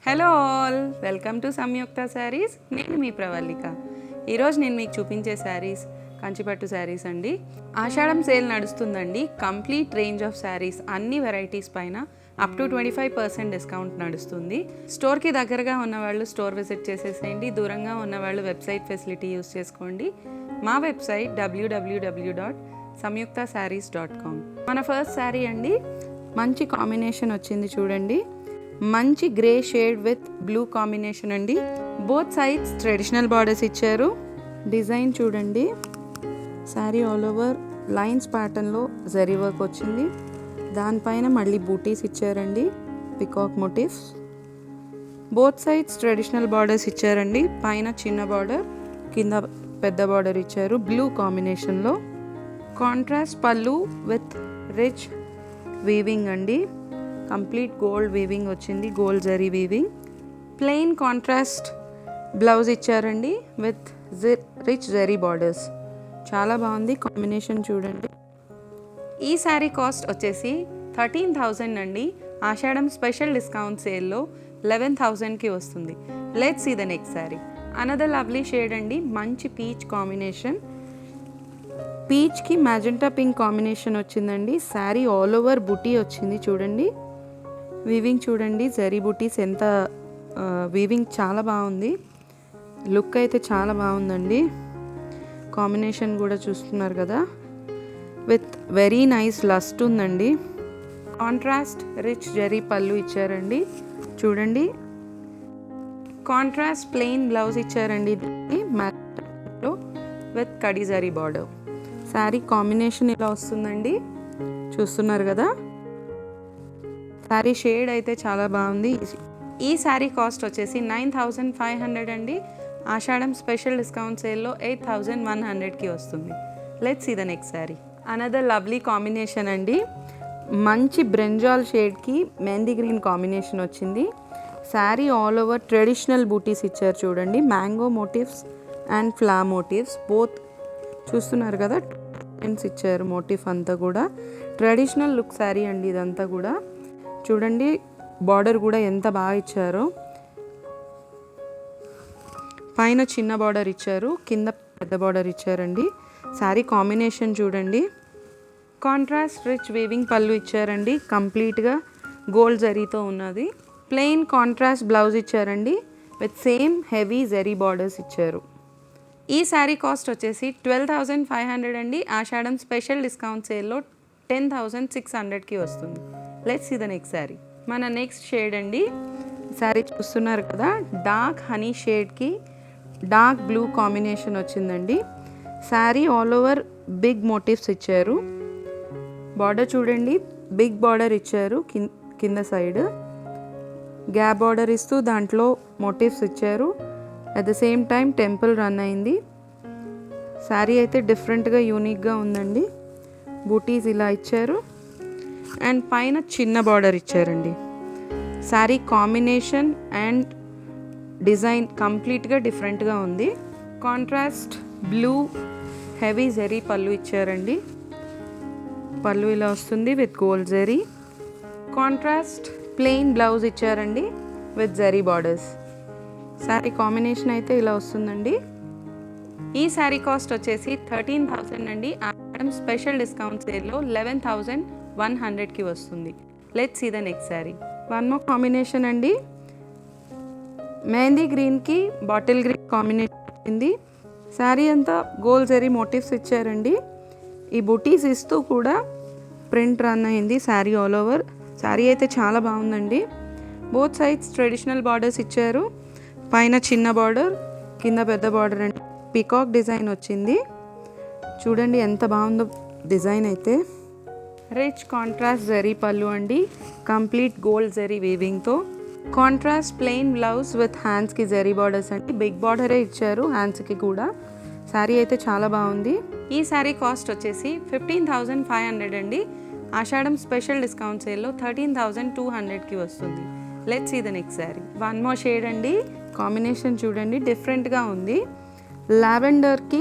Hello all, welcome to సంయుక్త శారీస్. నేను మీ ప్రవల్లిక. ఈరోజు నేను మీకు చూపించే శారీస్ కంచిపట్టు శారీస్ అండి. ఆషాఢం సేల్ నడుస్తుందండి. కంప్లీట్ రేంజ్ ఆఫ్ శారీస్ అన్ని వెరైటీస్ పైన అప్ టు 25% డిస్కౌంట్ నడుస్తుంది. స్టోర్కి దగ్గరగా ఉన్నవాళ్ళు స్టోర్ విజిట్ చేసేసేయండి. దూరంగా ఉన్నవాళ్ళు వెబ్సైట్ ఫెసిలిటీ యూస్ చేసుకోండి. మా వెబ్సైట్ www.samyuktasarees.com. మన ఫస్ట్ శారీ అండి. మంచి కాంబినేషన్ వచ్చింది చూడండి. మంచి grey shade with blue combination అండి. బోత్ సైడ్స్ ట్రెడిషనల్ బార్డర్స్ ఇచ్చారు. డిజైన్ చూడండి. శారీ ఆల్ ఓవర్ లైన్స్ ప్యాటర్న్లో జరీ వర్క్ వచ్చింది. దానిపైన మళ్ళీ బూటీస్ ఇచ్చారండి, peacock motifs. Both sides traditional borders ఇచ్చారండి. పైన చిన్న బార్డర్, కింద పెద్ద బార్డర్ ఇచ్చారు బ్లూ కాంబినేషన్లో. కాంట్రాస్ట్ పళ్ళు విత్ రిచ్ వీవింగ్ అండి. కంప్లీట్ గోల్డ్ వీవింగ్ వచ్చింది, gold zari weaving. Plain contrast blouse ఇచ్చారండి విత్ రిచ్ జరీ బార్డర్స్. చాలా బాగుంది కాంబినేషన్ చూడండి. ఈ శారీ కాస్ట్ వచ్చేసి 13,000 అండి. ఆషాఢం స్పెషల్ డిస్కౌంట్ సేల్లో 11,000కి వస్తుంది. Let's see the next sari. Another lovely shade అండి. మంచి పీచ్ కాంబినేషన్. పీచ్కి మ్యాజెంటా పింక్ కాంబినేషన్ వచ్చిందండి. శారీ ఆల్ ఓవర్ బుటీ వచ్చింది చూడండి. వీవింగ్ చూడండి, జరీ బుటీస్ ఎంత వీవింగ్ చాలా బాగుంది. లుక్ అయితే చాలా బాగుందండి. కాంబినేషన్ కూడా చూస్తున్నారు కదా, విత్ వెరీ నైస్ లస్ట్ ఉందండి. కాంట్రాస్ట్ రిచ్ జరీ పళ్ళు ఇచ్చారండి చూడండి. కాంట్రాస్ట్ ప్లెయిన్ బ్లౌజ్ ఇచ్చారండి మ్యాట్లో with kadhi zari border. Sari combination ఇలా వస్తుందండి, చూస్తున్నారు కదా. శారీ షేడ్ అయితే చాలా బాగుంది. ఈ శారీ కాస్ట్ వచ్చేసి 9,500 అండి. ఆషాఢం స్పెషల్ డిస్కౌంట్ సేల్లో 8,100కి వస్తుంది. Let's see the next sari. Another lovely combination అండి. మంచి బ్రింజాల్ షేడ్కి మెహందీ గ్రీన్ కాంబినేషన్ వచ్చింది. శారీ ఆల్ ఓవర్ ట్రెడిషనల్ బూటీస్ ఇచ్చారు చూడండి. Mango motifs and flower motifs both చూస్తున్నారు కదా. ఇచ్చారు మోటివ్ అంతా కూడా. ట్రెడిషనల్ లుక్ శారీ అండి ఇదంతా కూడా. చూడండి బార్డర్ కూడా ఎంత బాగా ఇచ్చారో. పైన చిన్న బార్డర్ ఇచ్చారు, కింద పెద్ద బార్డర్ ఇచ్చారండి. శారీ కాంబినేషన్ చూడండి. కాంట్రాస్ట్ రిచ్ వీవింగ్ పళ్ళు ఇచ్చారండి. కంప్లీట్గా గోల్డ్ జరీతో ఉన్నది. ప్లెయిన్ కాంట్రాస్ట్ బ్లౌజ్ ఇచ్చారండి with same heavy zari borders ఇచ్చారు. ఈ శారీ కాస్ట్ వచ్చేసి 12,500 అండి. ఆషాఢం స్పెషల్ డిస్కౌంట్ సేల్లో 10,600కి వస్తుంది. Let's see the next sari. మన నెక్స్ట్ షేడ్ అండి. శారీ చూస్తున్నారు కదా, డార్క్ హనీ షేడ్కి డార్క్ బ్లూ కాంబినేషన్ వచ్చిందండి. Sari all over big motifs ఇచ్చారు. బార్డర్ చూడండి, బిగ్ బార్డర్ ఇచ్చారు. కింద సైడ్ గ్యాప్ బార్డర్ ఇస్తూ దాంట్లో మోటివ్స్ ఇచ్చారు. At the same time temple run అయింది. శారీ అయితే డిఫరెంట్గా యూనిక్గా ఉందండి. బూటీస్ ఇలా ఇచ్చారు అండ్ పైన చిన్న బార్డర్ ఇచ్చారండి. శారీ కాంబినేషన్ అండ్ డిజైన్ కంప్లీట్గా డిఫరెంట్గా ఉంది. కాంట్రాస్ట్ బ్లూ హెవీ జరీ పళ్ళు ఇచ్చారండి. పళ్ళు ఇలా వస్తుంది with gold zari. Contrast plain blouse ఇచ్చారండి with zari borders. Sari combination అయితే ఇలా వస్తుందండి. ఈ శారీ కాస్ట్ వచ్చేసి 13,000 అండి. ఆషాఢం స్పెషల్ డిస్కౌంట్ సేల్లో 11,100కి వస్తుంది. Let's see the next sari. One more combination అండి. మెహందీ గ్రీన్కి బాటిల్ గ్రీన్ కాంబినేషన్ వచ్చింది. శారీ అంతా గోల్డ్ జరీ మోటివ్స్ ఇచ్చారండి. ఈ బుటీస్ ఇస్తూ కూడా ప్రింట్ రన్ అయింది శారీ ఆల్ ఓవర్. శారీ అయితే చాలా బాగుందండి. బోత్ సైడ్స్ ట్రెడిషనల్ బార్డర్స్ ఇచ్చారు. పైన చిన్న బార్డర్, కింద పెద్ద బార్డర్ అండి. పికాక్ డిజైన్ వచ్చింది చూడండి, ఎంత బాగుందో డిజైన్ అయితే. రిచ్ కాంట్రాస్ట్ జరీ పళ్ళు అండి, కంప్లీట్ గోల్డ్ జరీ వీవింగ్తో. కాంట్రాస్ట్ ప్లెయిన్ బ్లౌజ్ విత్ హ్యాండ్స్కి జరీ బార్డర్స్ అండి. బిగ్ బార్డరే ఇచ్చారు హ్యాండ్స్కి కూడా. శారీ అయితే చాలా బాగుంది. ఈ శారీ కాస్ట్ వచ్చేసి 15,500 అండి. ఆషాఢం స్పెషల్ డిస్కౌంట్ సేల్లో 13,200కి వస్తుంది. Let's see the next sari. One more shade అండి. కాంబినేషన్ చూడండి, డిఫరెంట్గా ఉంది. లావెండర్కి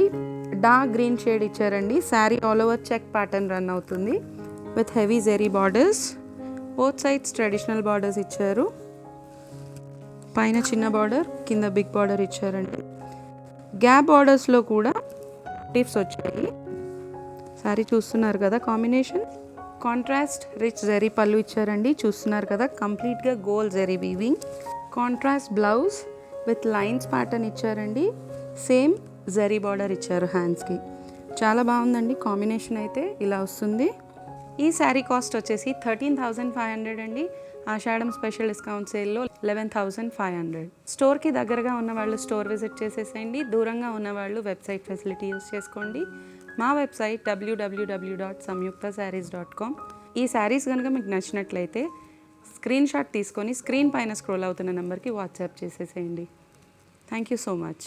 డార్క్ గ్రీన్ షేడ్ ఇచ్చారండి. Sari all over check pattern run అవుతుంది with heavy zari borders. Both sides traditional borders ఇచ్చారు. పైన చిన్న బార్డర్, కింద బిగ్ బార్డర్ ఇచ్చారండి. గ్యాప్ బార్డర్స్లో కూడా టిప్స్ వచ్చాయి. సారీ చూస్తున్నారు కదా కాంబినేషన్. కాంట్రాస్ట్ రిచ్ జరీ పళ్ళు ఇచ్చారండి, చూస్తున్నారు కదా కంప్లీట్గా gold zari weaving. Contrast blouse with lines pattern ఇచ్చారండి, సేమ్ జరీ బార్డర్ ఇచ్చారు హ్యాండ్స్కి. చాలా బాగుందండి కాంబినేషన్, అయితే ఇలా వస్తుంది. ఈ శారీ కాస్ట్ వచ్చేసి 13,500 అండి. ఆషాఢం స్పెషల్ డిస్కౌంట్ సేల్లో 11,500. స్టోర్కి దగ్గరగా ఉన్న వాళ్ళు స్టోర్ విజిట్ చేసేసేయండి, దూరంగా ఉన్న వాళ్ళు వెబ్సైట్ ఫెసిలిటీ యూస్ చేసుకోండి. మా వెబ్సైట్ www.samyuktasarees.com. ఈ శారీస్ కనుక మీకు నచ్చినట్లయితే స్క్రీన్ షాట్ తీసుకొని స్క్రీన్ పైన స్క్రోల్ అవుతున్న నెంబర్కి వాట్సాప్ చేసేసేయండి. Thank you so much.